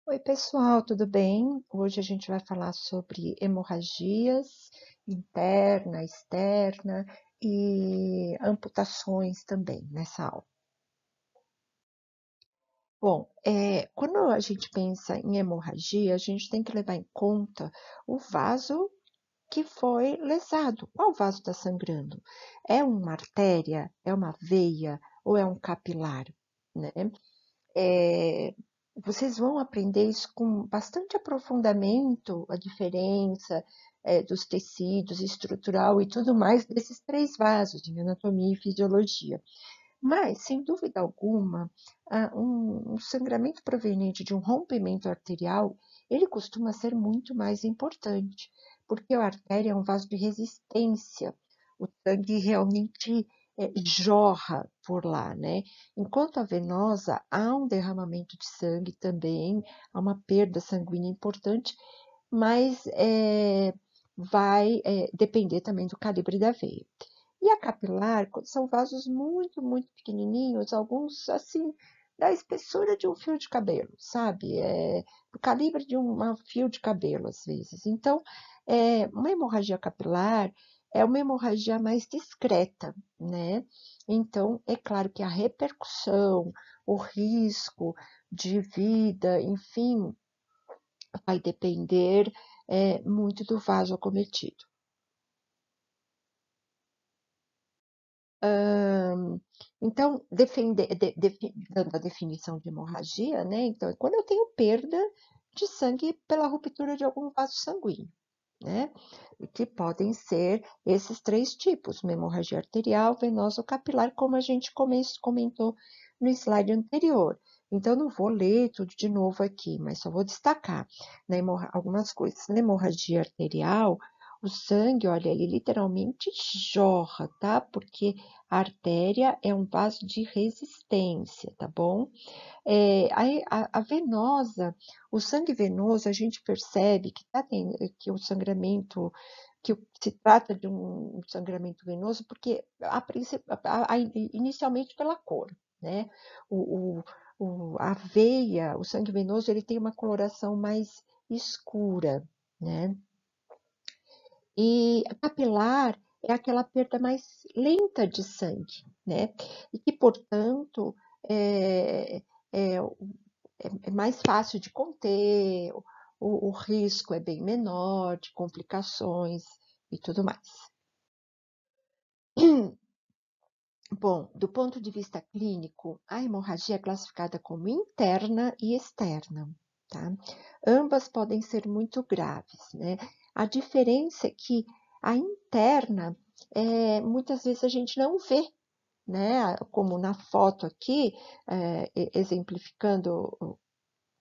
Oi, pessoal, tudo bem? Hoje a gente vai falar sobre hemorragias interna, externa e amputações também nessa aula. Bom, quando a gente pensa em hemorragia, a gente tem que levar em conta o vaso que foi lesado. Qual vaso está sangrando? É uma artéria? É uma veia? Ou é um capilar? Né? É, vocês vão aprender isso com bastante aprofundamento, a diferença dos tecidos, estrutural e tudo mais desses três vasos, em anatomia e fisiologia. Mas, sem dúvida alguma, um sangramento proveniente de um rompimento arterial, ele costuma ser muito mais importante, porque a artéria é um vaso de resistência, o sangue realmente jorra por lá, né? Enquanto a venosa, há um derramamento de sangue também, há uma perda sanguínea importante, mas vai depender também do calibre da veia. E a capilar são vasos muito, muito pequenininhos, alguns assim, da espessura de um fio de cabelo, sabe? Do calibre de um fio de cabelo, às vezes. Então, uma hemorragia capilar é uma hemorragia mais discreta, né? Então, é claro que a repercussão, o risco de vida, enfim, vai depender muito do vaso acometido. Então, dando a definição de hemorragia, né? Então, é quando eu tenho perda de sangue pela ruptura de algum vaso sanguíneo, né? E que podem ser esses três tipos: uma hemorragia arterial, venosa ou capilar, como a gente comentou no slide anterior. Então, não vou ler tudo de novo aqui, mas só vou destacar algumas coisas. Na hemorragia arterial, o sangue, olha, ele literalmente jorra, tá? Porque a artéria é um vaso de resistência, tá bom? A venosa, o sangue venoso, a gente percebe que o sangramento, se trata de um sangramento venoso, porque inicialmente pela cor, né? O, a veia, o sangue venoso, ele tem uma coloração mais escura, né? E a capilar é aquela perda mais lenta de sangue, né? E que, portanto, é, é, é mais fácil de conter, o risco é bem menor de complicações e tudo mais. Bom, do ponto de vista clínico, a hemorragia é classificada como interna e externa, tá? Ambas podem ser muito graves, né? A diferença é que a interna, muitas vezes a gente não vê, né? Como na foto aqui, exemplificando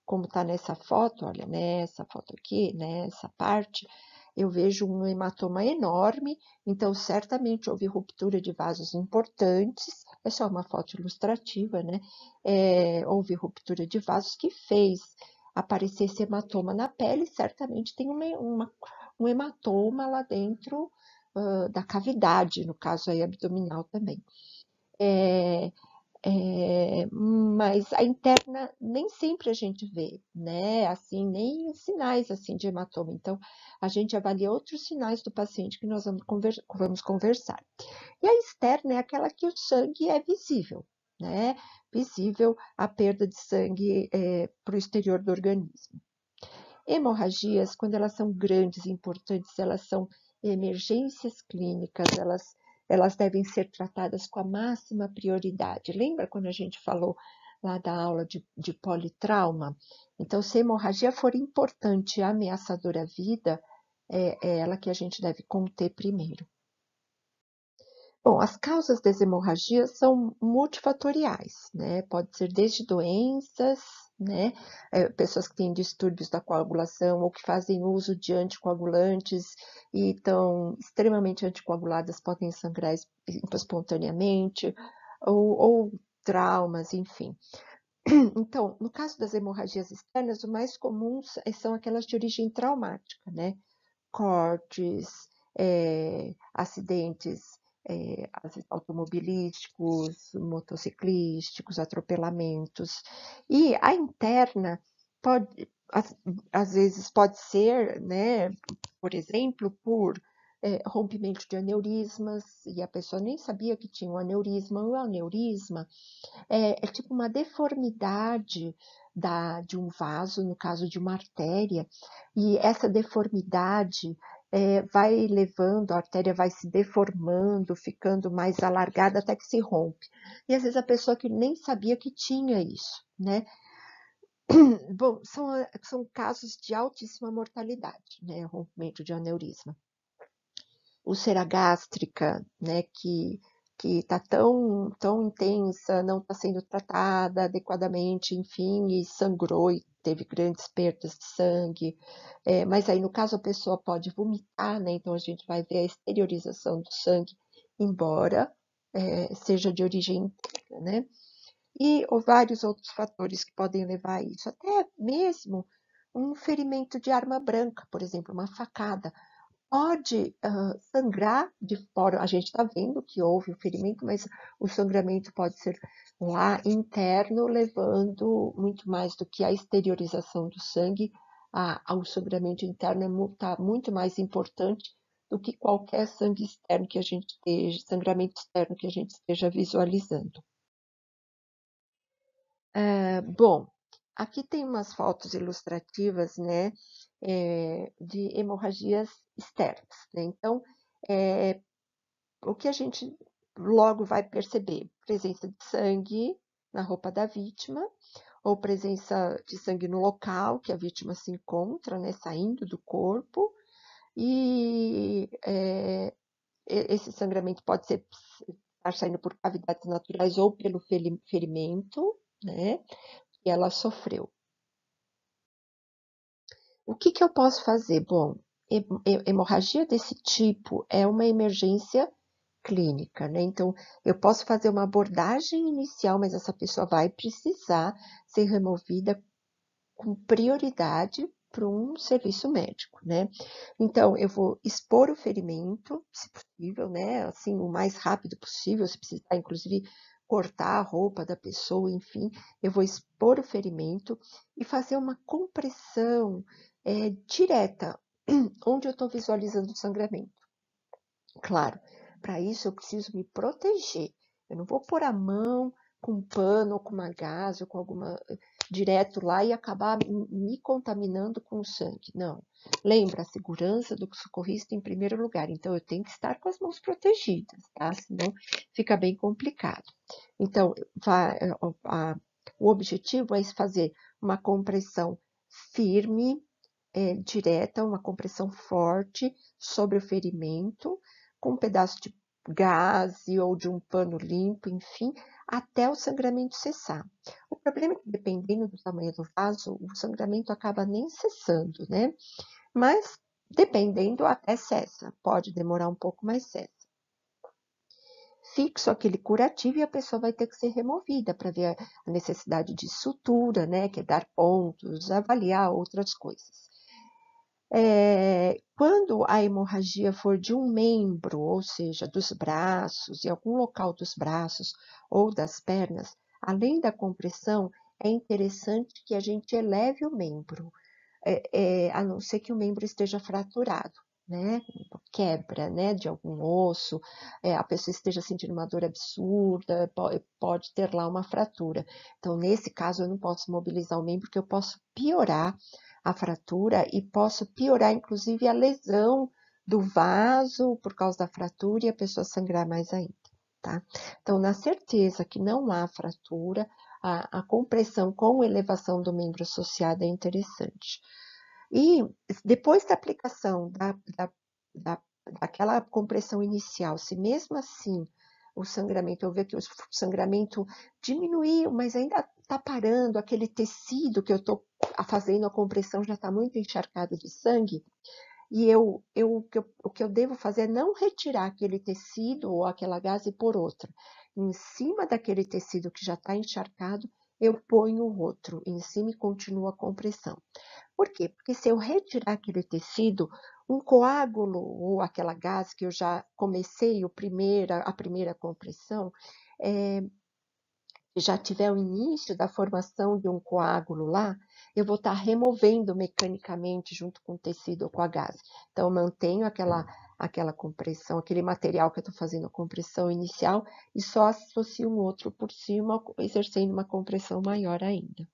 como está nessa foto, olha, nessa foto aqui, nessa parte, eu vejo um hematoma enorme, então certamente houve ruptura de vasos importantes, é só uma foto ilustrativa, né? Houve ruptura de vasos que fez aparecer esse hematoma na pele, certamente tem um hematoma lá dentro da cavidade, no caso aí abdominal também. Mas a interna nem sempre a gente vê, né? Assim, nem sinais assim de hematoma. Então, a gente avalia outros sinais do paciente que nós vamos conversar. E a externa é aquela que o sangue é visível, né? Visível a perda de sangue para o exterior do organismo. Hemorragias, quando elas são grandes e importantes, elas são emergências clínicas, elas devem ser tratadas com a máxima prioridade. Lembra quando a gente falou lá da aula de politrauma? Então, se a hemorragia for importante e ameaçadora à vida, é ela que a gente deve conter primeiro. Bom, as causas das hemorragias são multifatoriais, né? Pode ser desde doenças, né? Pessoas que têm distúrbios da coagulação ou que fazem uso de anticoagulantes e estão extremamente anticoaguladas, podem sangrar espontaneamente, ou traumas, enfim. Então, no caso das hemorragias externas, o mais comum são aquelas de origem traumática, né? Cortes, acidentes automobilísticos, motociclísticos, atropelamentos. E a interna às, às vezes pode ser, né, por exemplo, por rompimento de aneurismas, e a pessoa nem sabia que tinha um aneurisma. O aneurisma é tipo uma deformidade de um vaso, no caso de uma artéria, e essa deformidade vai levando, a artéria vai se deformando, ficando mais alargada até que se rompe. E às vezes a pessoa que nem sabia que tinha isso, né? Bom, são casos de altíssima mortalidade, né? Rompimento de aneurisma. Úlcera gástrica, né? Que está tão intensa, não está sendo tratada adequadamente, enfim, e sangrou e teve grandes perdas de sangue. Mas aí, no caso, a pessoa pode vomitar, né? Então a gente vai ver a exteriorização do sangue, embora seja de origem interna, né? E vários outros fatores que podem levar a isso, até mesmo um ferimento de arma branca, por exemplo, uma facada, pode sangrar de fora. A gente está vendo que houve o ferimento, mas o sangramento pode ser lá interno, levando muito mais do que a exteriorização do sangue, ao sangramento interno está muito mais importante do que qualquer sangue externo que a gente esteja, sangramento externo que a gente esteja visualizando. Bom, aqui tem umas fotos ilustrativas, né, de hemorragias externas, né? Então, o que a gente logo vai perceber? Presença de sangue na roupa da vítima, ou presença de sangue no local que a vítima se encontra, né, saindo do corpo, e esse sangramento pode estar saindo por cavidades naturais ou pelo ferimento, né, que ela sofreu. O que eu posso fazer? Bom, hemorragia desse tipo é uma emergência clínica, né? Então, eu posso fazer uma abordagem inicial, mas essa pessoa vai precisar ser removida com prioridade para um serviço médico, né? Então, eu vou expor o ferimento, se possível, né? Assim, o mais rápido possível, se precisar, inclusive, cortar a roupa da pessoa, enfim, eu vou expor o ferimento e fazer uma compressão direta, onde eu estou visualizando o sangramento. Claro, para isso eu preciso me proteger. Eu não vou pôr a mão com um pano, ou com uma gaze, ou com alguma direto lá e acabar me contaminando com o sangue. Não. Lembra, a segurança do socorrista em primeiro lugar. Então, eu tenho que estar com as mãos protegidas, tá? Senão fica bem complicado. Então, o objetivo é fazer uma compressão firme, direta, uma compressão forte sobre o ferimento, com um pedaço de gaze ou de um pano limpo, enfim, até o sangramento cessar. O problema é que, dependendo do tamanho do vaso, o sangramento acaba nem cessando, né? Mas, dependendo, até cessa. Pode demorar um pouco, mas cessa. Fixo aquele curativo e a pessoa vai ter que ser removida para ver a necessidade de sutura, né? Que é dar pontos, avaliar outras coisas. Quando a hemorragia for de um membro, ou seja, dos braços, em algum local dos braços ou das pernas, além da compressão, é interessante que a gente eleve o membro, a não ser que o membro esteja fraturado, né? Quebra, né, de algum osso, a pessoa esteja sentindo uma dor absurda, pode ter lá uma fratura. Então, nesse caso, eu não posso mobilizar o membro, porque eu posso piorar a fratura e posso piorar, inclusive, a lesão do vaso por causa da fratura e a pessoa sangrar mais ainda, tá? Então, na certeza que não há fratura, a compressão com elevação do membro associado é interessante. E depois da aplicação daquela compressão inicial, se mesmo assim o sangramento, eu ver que o sangramento diminuiu, mas ainda está parando, aquele tecido que eu estou fazendo a compressão já está muito encharcado de sangue, e o que eu devo fazer é não retirar aquele tecido ou aquela gaze por outra. Em cima daquele tecido que já está encharcado, eu ponho o outro em cima e continuo a compressão. Por quê? Porque se eu retirar aquele tecido, um coágulo ou aquela gás que eu já comecei a primeira compressão, que já tiver o início da formação de um coágulo lá, eu vou estar removendo mecanicamente junto com o tecido ou com a gase. Então, eu mantenho aquela compressão, aquele material que eu estou fazendo a compressão inicial e só associo um outro por cima, exercendo uma compressão maior ainda.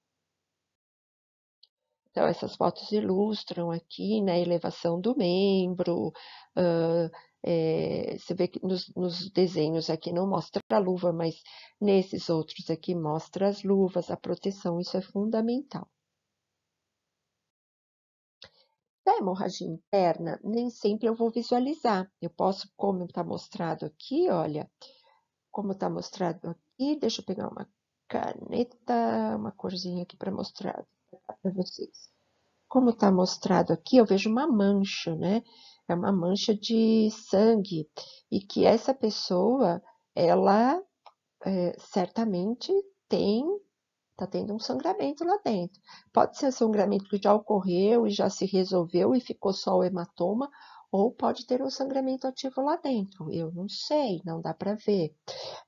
Então, essas fotos ilustram aqui, né, a elevação do membro. Você vê que nos desenhos aqui não mostra a luva, mas nesses outros aqui mostra as luvas, a proteção, isso é fundamental. Da hemorragia interna, nem sempre eu vou visualizar. Eu posso, como está mostrado aqui, olha, como está mostrado aqui, deixa eu pegar uma caneta, uma corzinha aqui para mostrar para vocês. Como está mostrado aqui, eu vejo uma mancha, né? É uma mancha de sangue. E que essa pessoa, ela certamente está tendo um sangramento lá dentro. Pode ser um sangramento que já ocorreu e já se resolveu e ficou só o hematoma, ou pode ter um sangramento ativo lá dentro. Eu não sei, não dá para ver.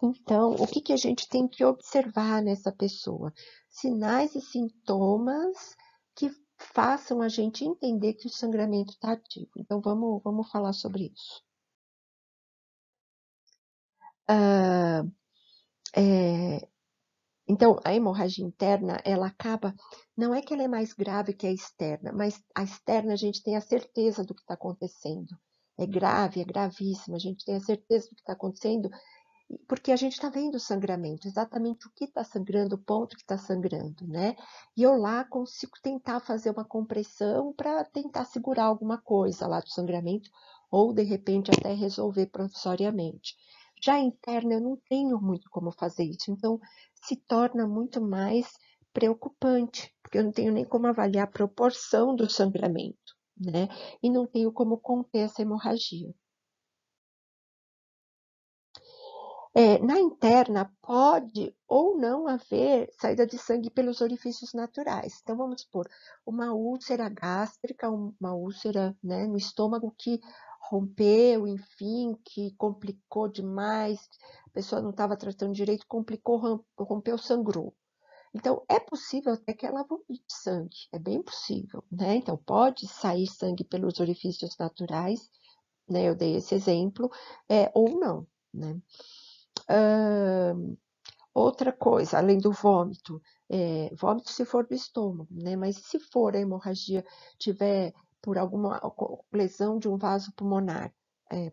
Então, o que a gente tem que observar nessa pessoa? Sinais e sintomas que façam a gente entender que o sangramento está ativo. Então, vamos falar sobre isso. Ah, então, a hemorragia interna, ela acaba, não é que ela é mais grave que a externa, mas a externa a gente tem a certeza do que está acontecendo. É grave, é gravíssima, a gente tem a certeza do que está acontecendo, porque a gente está vendo o sangramento, exatamente o que está sangrando, o ponto que está sangrando, né? E eu lá consigo tentar fazer uma compressão para tentar segurar alguma coisa lá do sangramento, ou de repente até resolver provisoriamente. Já interna, eu não tenho muito como fazer isso, então se torna muito mais preocupante, porque eu não tenho nem como avaliar a proporção do sangramento, né? E não tenho como conter essa hemorragia. Na interna, pode ou não haver saída de sangue pelos orifícios naturais. Então, vamos supor, uma úlcera gástrica, uma úlcera, né, no estômago que rompeu, enfim, que complicou demais, a pessoa não estava tratando direito, complicou, rompeu, sangrou. Então, é possível até que ela vomite sangue, é bem possível, né? Então, pode sair sangue pelos orifícios naturais, né? Eu dei esse exemplo, ou não, né? Outra coisa, além do vômito, vômito se for do estômago, né? Mas se for a hemorragia tiver por alguma lesão de um vaso pulmonar,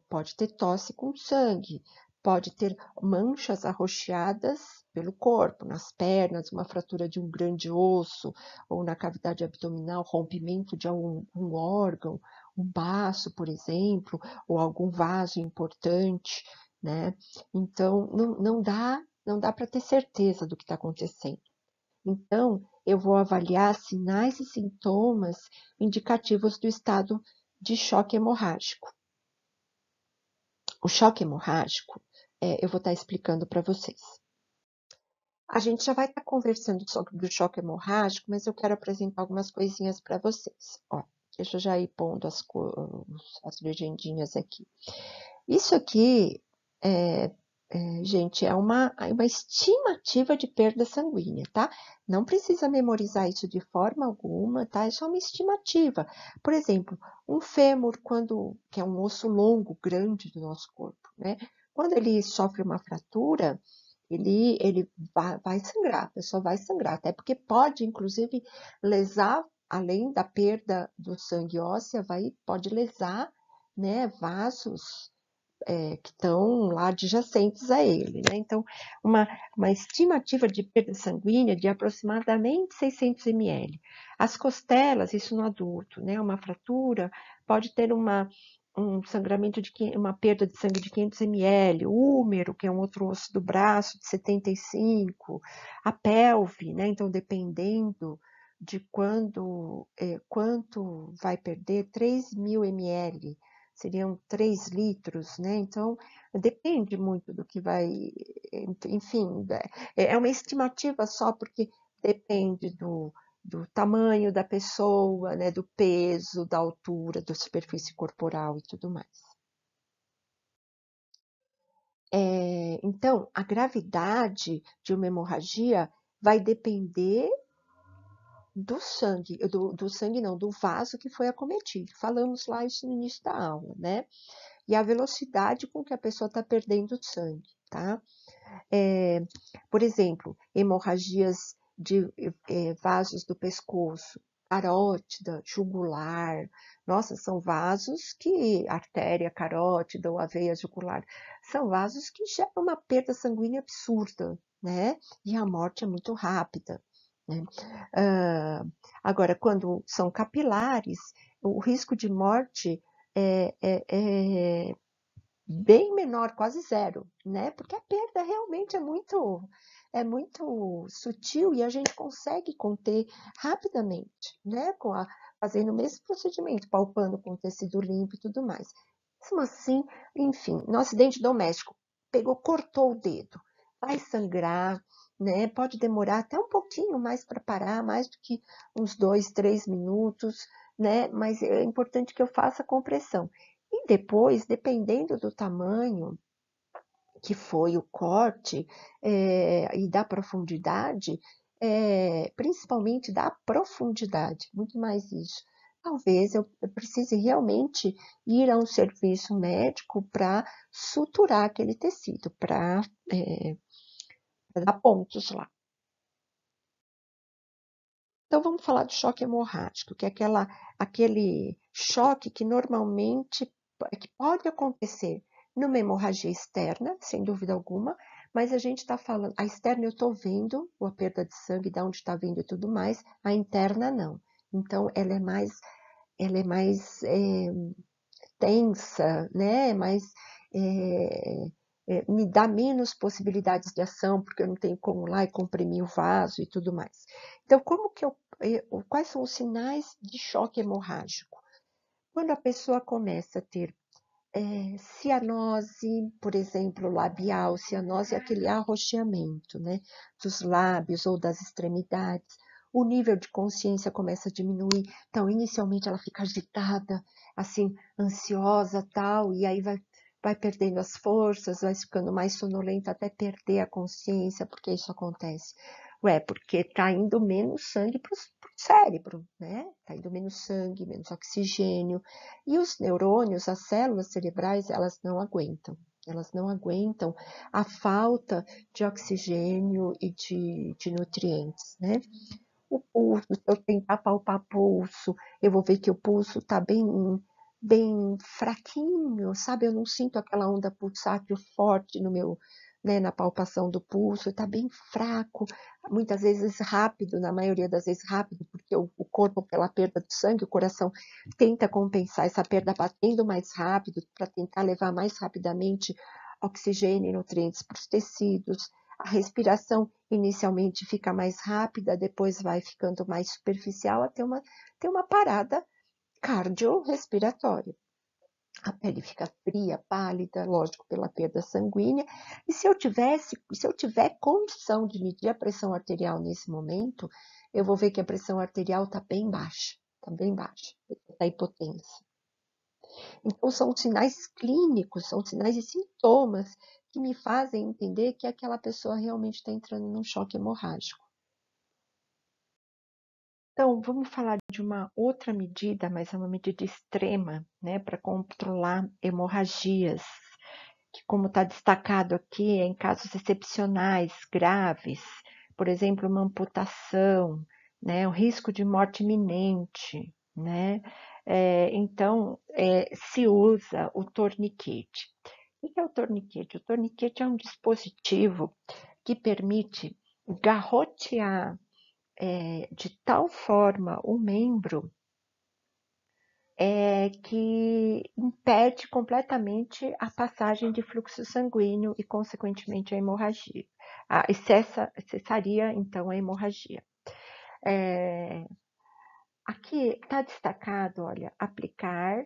pode ter tosse com sangue, pode ter manchas arroxeadas pelo corpo, nas pernas, uma fratura de um grande osso, ou na cavidade abdominal, rompimento de algum órgão, um baço, por exemplo, ou algum vaso importante, né? Então, não dá para ter certeza do que está acontecendo. Então, eu vou avaliar sinais e sintomas indicativos do estado de choque hemorrágico. O choque hemorrágico, eu vou estar explicando para vocês. A gente já vai estar conversando sobre o choque hemorrágico, mas eu quero apresentar algumas coisinhas para vocês. Ó, deixa eu já ir pondo as legendinhas aqui. Isso aqui, gente, é uma estimativa de perda sanguínea, tá? Não precisa memorizar isso de forma alguma, tá? É só uma estimativa. Por exemplo, um fêmur, que é um osso longo, grande do nosso corpo, né? Quando ele sofre uma fratura, ele vai sangrar, a pessoa vai sangrar, até porque pode, inclusive, lesar, além da perda do sangue óssea, pode lesar, né, vasos que estão lá adjacentes a ele, né? Então, uma estimativa de perda sanguínea de aproximadamente 600 ml. As costelas, isso no adulto, né? Uma fratura pode ter um sangramento uma perda de sangue de 500 ml, o úmero, que é um outro osso do braço, de 75, a pelve, né? Então, dependendo de quanto vai perder, 3.000 ml, seriam 3 litros, né? Então, depende muito do que vai, enfim, é uma estimativa só, porque depende do tamanho da pessoa, né? Do peso, da altura, da superfície corporal e tudo mais. Então, a gravidade de uma hemorragia vai depender do sangue, do sangue não, do vaso que foi acometido. Falamos lá isso no início da aula, né? E a velocidade com que a pessoa está perdendo sangue, tá? Por exemplo, hemorragias de vasos do pescoço, carótida, jugular. Nossa, são vasos que, artéria carótida ou a veia jugular, são vasos que geram uma perda sanguínea absurda, né? E a morte é muito rápida, né? Agora, quando são capilares, o risco de morte é bem menor, quase zero, né? Porque a perda realmente é muito sutil e a gente consegue conter rapidamente, né? Fazendo o mesmo procedimento, palpando com tecido limpo e tudo mais. Mesmo assim, enfim, no acidente doméstico, pegou, cortou o dedo, vai sangrar, né? Pode demorar até um pouquinho mais para parar, mais do que uns 2, 3 minutos, né? Mas é importante que eu faça a compressão. E depois, dependendo do tamanho que foi o corte e da profundidade, principalmente da profundidade, muito mais isso. Talvez eu precise realmente ir a um serviço médico para suturar aquele tecido, para dar pontos lá. Então, vamos falar do choque hemorrágico, que é aquele choque que normalmente que pode acontecer numa hemorragia externa, sem dúvida alguma, mas a gente está falando, a externa eu estou vendo a perda de sangue, de onde está vindo e tudo mais, a interna não. Então, ela é mais tensa, né? Me dá menos possibilidades de ação, porque eu não tenho como ir lá e comprimir o vaso e tudo mais. Então, quais são os sinais de choque hemorrágico? Quando a pessoa começa a ter cianose, por exemplo, labial, cianose é aquele arroxeamento, né, dos lábios ou das extremidades. O nível de consciência começa a diminuir. Então, inicialmente ela fica agitada, assim, ansiosa, tal, e aí vai perdendo as forças, vai ficando mais sonolenta até perder a consciência. Por que isso acontece? Porque tá indo menos sangue pro cérebro, né? Tá indo menos sangue, menos oxigênio. E os neurônios, as células cerebrais, elas não aguentam. Elas não aguentam a falta de oxigênio e de nutrientes, né? O pulso, se eu tentar palpar pulso, eu vou ver que o pulso está bem fraquinho, sabe? Eu não sinto aquela onda pulsátil forte no meu, né, na palpação do pulso, está bem fraco, muitas vezes rápido, na maioria das vezes rápido, porque o corpo, pela perda do sangue, o coração tenta compensar essa perda batendo mais rápido, para tentar levar mais rapidamente oxigênio e nutrientes para os tecidos. A respiração inicialmente fica mais rápida, depois vai ficando mais superficial até ter uma parada cardiorrespiratória. A pele fica fria, pálida, lógico, pela perda sanguínea. E se eu tiver condição de medir a pressão arterial nesse momento, eu vou ver que a pressão arterial está bem baixa, está hipotensa. Então, são sinais clínicos, são sinais e sintomas que me fazem entender que aquela pessoa realmente está entrando num choque hemorrágico. Então, vamos falar de uma outra medida, mas é uma medida extrema, né, para controlar hemorragias, que, como está destacado aqui, é em casos excepcionais, graves, por exemplo, uma amputação, né, o risco de morte iminente, né? Então, se usa o torniquete. O que é o torniquete? O torniquete é um dispositivo que permite garrotear de tal forma o membro que impede completamente a passagem de fluxo sanguíneo e, consequentemente, a hemorragia. Cessaria, então, a hemorragia. Aqui está destacado, olha, aplicar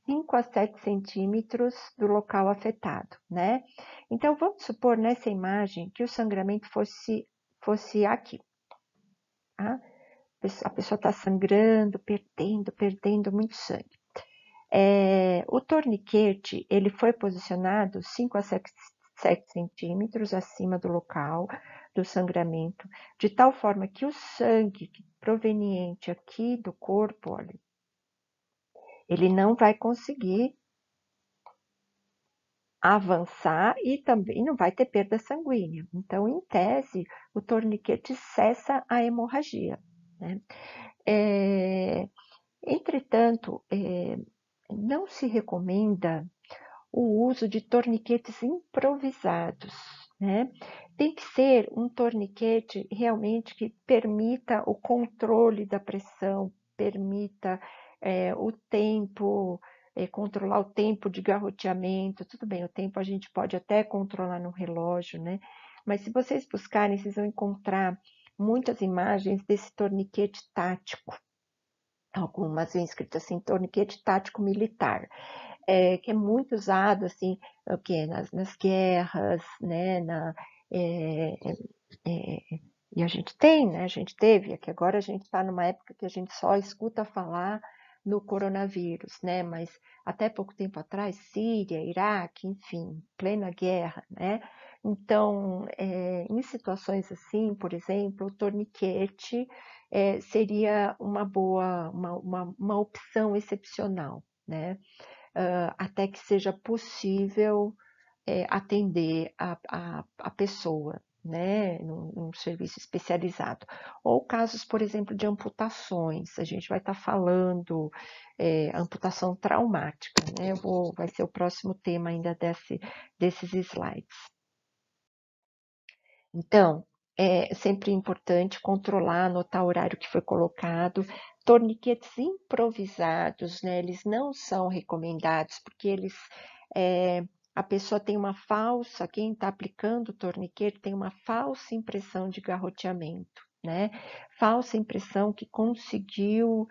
5 a 7 centímetros do local afetado, né? Então, vamos supor nessa imagem que o sangramento fosse aqui, tá? A pessoa está sangrando, perdendo muito sangue. O torniquete, ele foi posicionado 5 a 7 centímetros acima do local do sangramento, de tal forma que o sangue proveniente aqui do corpo, olha, ele não vai conseguir avançar e também não vai ter perda sanguínea. Então, em tese, o torniquete cessa a hemorragia, né? Entretanto, não se recomenda o uso de torniquetes improvisados, né? Tem que ser um torniquete realmente que permita o controle da pressão, permita o tempo, controlar o tempo de garroteamento. Tudo bem, o tempo a gente pode até controlar no relógio, né? Mas se vocês buscarem, vocês vão encontrar muitas imagens desse torniquete tático. Algumas vêm escritas assim, torniquete tático militar, que é muito usado assim, nas guerras, né, é, e a gente tem, né, a gente teve, aqui agora a gente está numa época que a gente só escuta falar no coronavírus, né, mas até pouco tempo atrás, Síria, Iraque, enfim, plena guerra, né, então, em situações assim, por exemplo, o torniquete seria uma boa, uma opção excepcional, né? Até que seja possível atender a pessoa, né, num serviço especializado. Ou casos, por exemplo, de amputações, a gente vai estar falando amputação traumática, né? Vai ser o próximo tema ainda desses slides. Então, é sempre importante controlar, anotar o horário que foi colocado. Torniquetes improvisados, né? Eles não são recomendados, porque a pessoa tem uma falsa, quem está aplicando o torniquete tem uma falsa impressão de garroteamento, né? Falsa impressão que conseguiu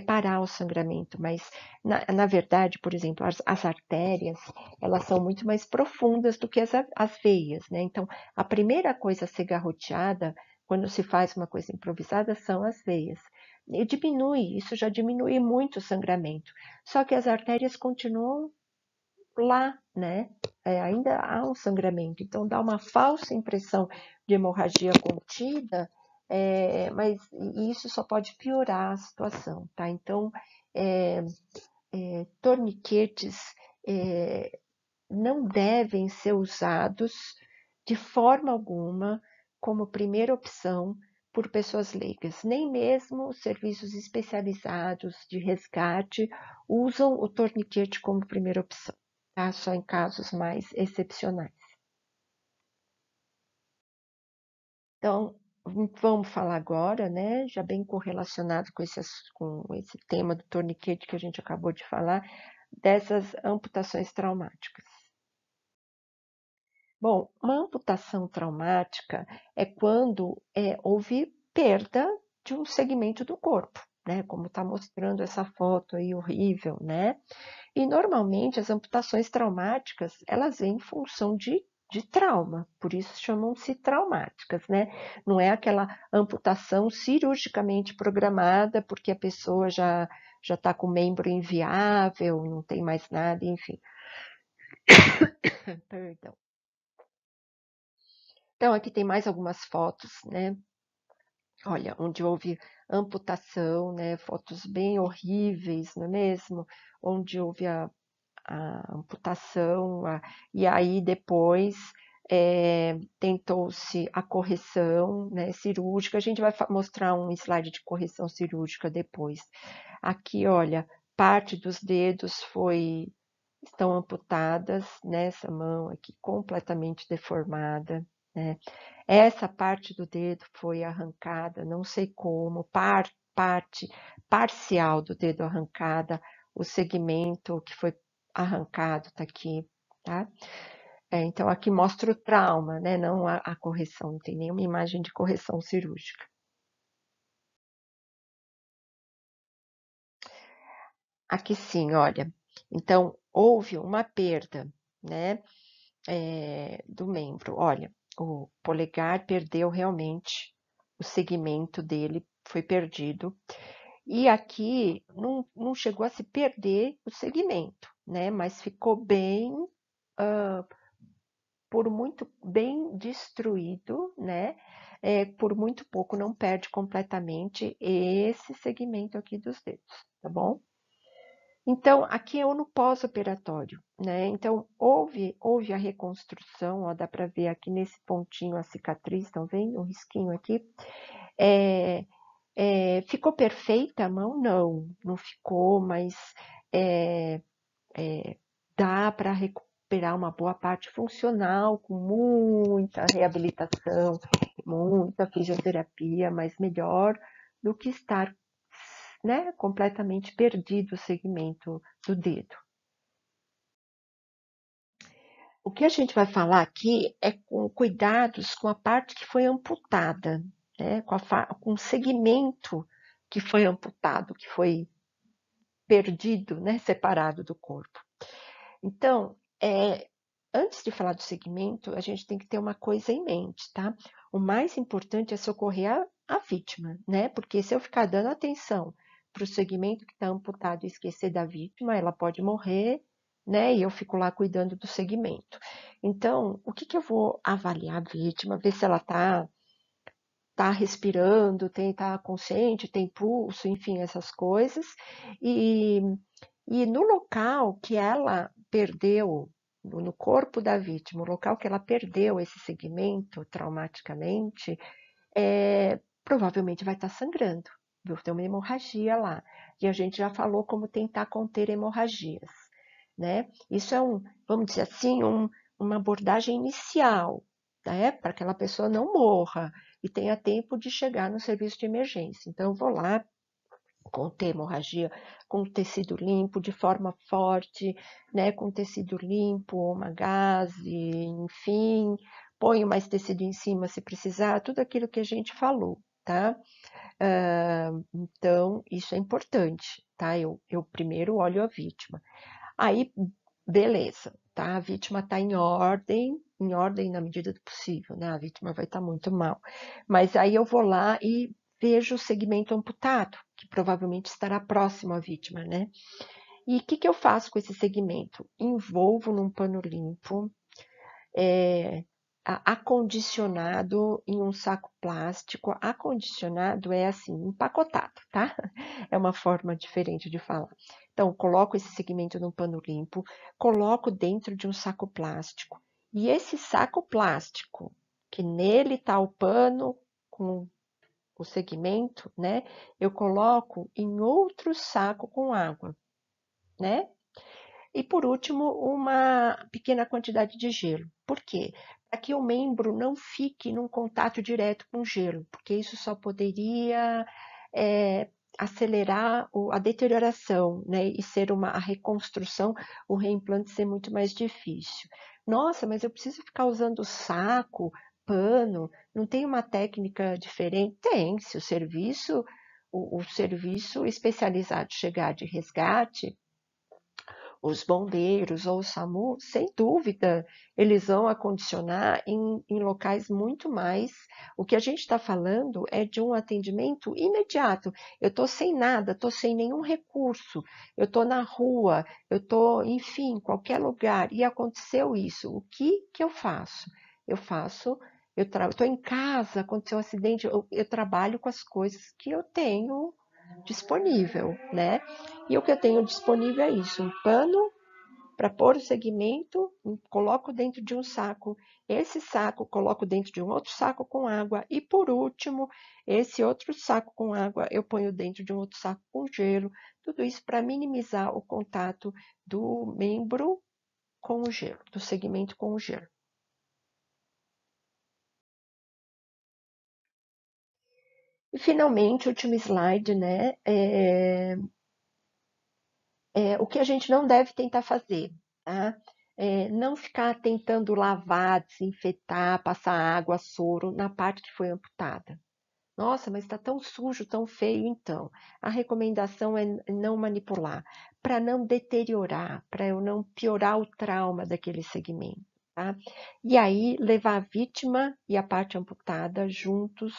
parar o sangramento, mas na verdade, por exemplo, as artérias, elas são muito mais profundas do que as veias, né? Então, a primeira coisa a ser garroteada, quando se faz uma coisa improvisada, são as veias. E isso já diminui muito o sangramento. Só que as artérias continuam lá, né? Ainda há um sangramento. Então, dá uma falsa impressão de hemorragia contida, mas isso só pode piorar a situação, tá? Então, torniquetes não devem ser usados de forma alguma como primeira opção por pessoas leigas. Nem mesmo serviços especializados de resgate usam o torniquete como primeira opção, tá? Só em casos mais excepcionais. Então, vamos falar agora, né, já bem correlacionado com esse tema do torniquete que a gente acabou de falar, dessas amputações traumáticas. Bom, uma amputação traumática é quando houve perda de um segmento do corpo, né? Como está mostrando essa foto aí horrível, né? E normalmente as amputações traumáticas, elas vêm em função de trauma, por isso chamam-se traumáticas, né? Não é aquela amputação cirurgicamente programada porque a pessoa já está com o membro inviável, não tem mais nada, enfim. Perdão. Então, aqui tem mais algumas fotos, né? Olha, onde houve amputação, né? Fotos bem horríveis, não é mesmo? Onde houve a amputação, e aí depois tentou-se a correção, né, cirúrgica. A gente vai mostrar um slide de correção cirúrgica depois. Aqui, olha, parte dos dedos estão amputadas nessa mão aqui, completamente deformada, né? Essa parte do dedo foi arrancada, não sei como, parte parcial do dedo arrancada, o segmento que foi arrancado está aqui, tá? Então, aqui mostra o trauma, né? Não a correção, não tem nenhuma imagem de correção cirúrgica. Aqui sim, olha. Então, houve uma perda, né? Do membro. Olha, o polegar perdeu realmente, o segmento dele foi perdido. E aqui não chegou a se perder o segmento, né? Mas ficou bem, por muito bem destruído, né? Por muito pouco não perde completamente esse segmento aqui dos dedos, tá bom? Então, aqui é no pós-operatório, né? Então, houve a reconstrução, ó, dá para ver aqui nesse pontinho a cicatriz, estão vendo? Um risquinho aqui. Ficou perfeita a mão? Não ficou, mas é, dá para recuperar uma boa parte funcional com muita reabilitação, muita fisioterapia, mas melhor do que estar, né, completamente perdido o segmento do dedo. O que a gente vai falar aqui é com cuidados com a parte que foi amputada, né, com o segmento que foi amputado, que foi perdido, né, separado do corpo. Então, antes de falar do segmento, a gente tem que ter uma coisa em mente, tá? O mais importante é socorrer a vítima, né? Porque se eu ficar dando atenção para o segmento que está amputado e esquecer da vítima, ela pode morrer, né? E eu fico lá cuidando do segmento. Então, o que eu vou avaliar a vítima, ver se ela tá respirando, tá consciente, tem pulso, enfim, essas coisas. E no local que ela perdeu, no corpo da vítima, o local que ela perdeu esse segmento traumaticamente, provavelmente vai estar sangrando, viu? Tem uma hemorragia lá. E a gente já falou como tentar conter hemorragias, né? Isso vamos dizer assim, uma abordagem inicial, né? Para que aquela pessoa não morra e tenha tempo de chegar no serviço de emergência. Então, eu vou lá, conter hemorragia com tecido limpo, de forma forte, né, com tecido limpo, uma gaze, enfim, ponho mais tecido em cima se precisar, tudo aquilo que a gente falou, tá? Então, isso é importante, tá? Eu primeiro olho a vítima. Aí, beleza, tá? A vítima está em ordem na medida do possível, né? A vítima vai estar muito mal. Mas aí eu vou lá e vejo o segmento amputado, que provavelmente estará próximo à vítima, né? E o que eu faço com esse segmento? Envolvo num pano limpo, acondicionado em um saco plástico. Acondicionado é assim, empacotado, tá? É uma forma diferente de falar. Então, coloco esse segmento num pano limpo, coloco dentro de um saco plástico. E esse saco plástico, que nele está o pano com o segmento, né? Eu coloco em outro saco com água, né? E por último, uma pequena quantidade de gelo. Por quê? Para que o membro não fique num contato direto com o gelo, porque isso só poderia acelerar a deterioração, né? E ser a reconstrução, o reimplante ser muito mais difícil. Nossa, mas eu preciso ficar usando saco, pano, não tem uma técnica diferente? Tem, se o serviço especializado chegar de resgate, os bombeiros ou o SAMU, sem dúvida, eles vão acondicionar em locais muito mais. O que a gente está falando é de um atendimento imediato. Eu estou sem nada, estou sem nenhum recurso, eu estou na rua, eu estou, enfim, em qualquer lugar, e aconteceu isso. O que eu faço? Eu faço. Eu estou em casa, aconteceu um acidente, eu trabalho com as coisas que eu tenho disponível, né? E o que eu tenho disponível é isso, um pano para pôr o segmento, coloco dentro de um saco. Esse saco coloco dentro de um outro saco com água. E por último, esse outro saco com água eu ponho dentro de um outro saco com gelo. Tudo isso para minimizar o contato do membro com o gelo, do segmento com o gelo. E finalmente, último slide, né? O que a gente não deve tentar fazer, tá? Não ficar tentando lavar, desinfetar, passar água, soro na parte que foi amputada. Nossa, mas está tão sujo, tão feio, então. A recomendação é não manipular, para não deteriorar, para eu não piorar o trauma daquele segmento, tá? E aí levar a vítima e a parte amputada juntos,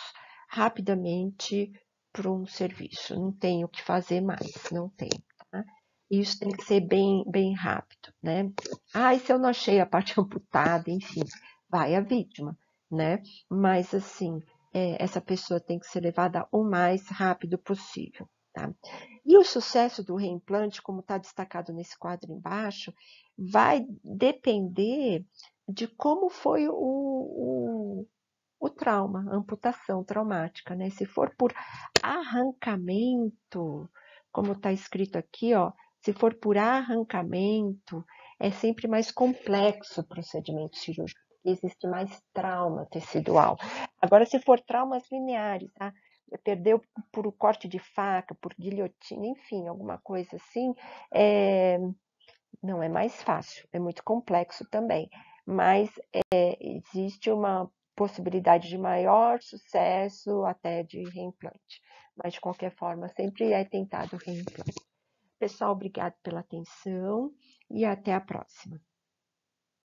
rapidamente, para um serviço, não tem o que fazer mais, não tem, tá? Isso tem que ser bem rápido, né? Ah, e se eu não achei a parte amputada, enfim, vai a vítima, né? Mas, assim, essa pessoa tem que ser levada o mais rápido possível, tá? E o sucesso do reimplante, como está destacado nesse quadro embaixo, vai depender de como foi o trauma, a amputação traumática, né? Se for por arrancamento, como está escrito aqui, ó, se for por arrancamento, é sempre mais complexo o procedimento cirúrgico, porque existe mais trauma tecidual. Agora, se for traumas lineares, tá? Perdeu por corte de faca, por guilhotina, enfim, alguma coisa assim, não é mais fácil, é muito complexo também, mas existe uma possibilidade de maior sucesso até de reimplante. Mas, de qualquer forma, sempre é tentado o reimplante. Pessoal, obrigado pela atenção e até a próxima.